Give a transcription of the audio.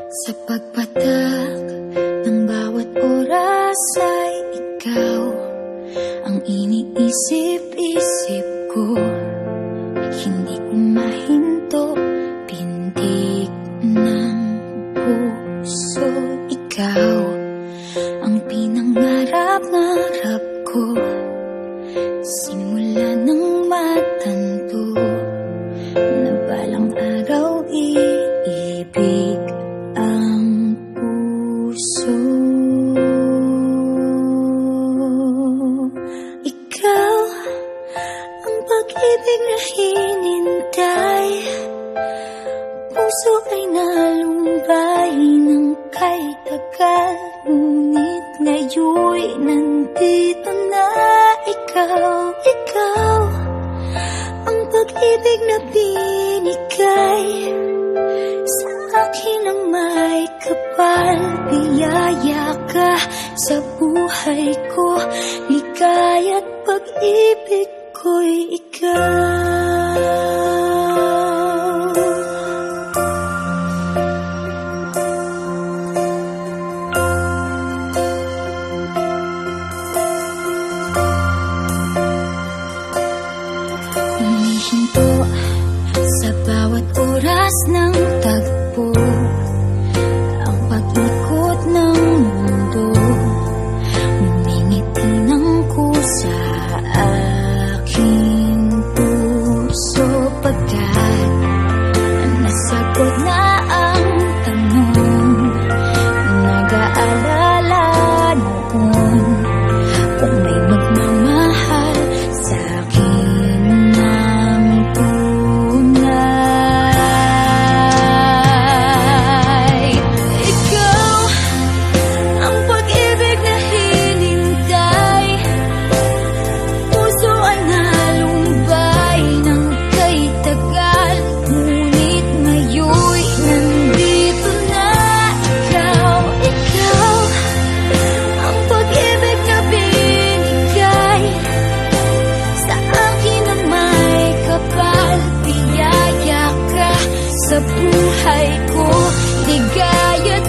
Sa pagpatak ng bawat oras ay ikaw ang iniisip-isip ko. Hindi ko mahinto, pintig ng puso. Ikaw ang pinangarap-ngarap ko, simula ng matanto na balang araw iibig ang puso. Ikaw ang pag-ibig na hinintay, puso ay nalumbay ng kay tagal, ngunit ngayon'y nandito na ikaw. Ikaw ang pag-ibig na binigay sa akin ang may kapal. Biyaya ka sa buhay ko, ligaya't pag-ibig ko'y ikaw. Humihinto sa bawat oras ng tagpo, ang pag-ikot ng mundo, ngumingiti ng kusa aking puso. Pagkat nasagot na ang tanong, nag-aalala noon kung may magmamahal sa'kin ng tunay. Ikaw ang pag-ibig na hinintay, puso ay nalumbay ng kay tagal, ngunit ngayon'y nandito na ikaw. Ikaw ang pag-ibig na binigay sa akin ang may kapal. Biyaya ka sa buhay ko, ligaya't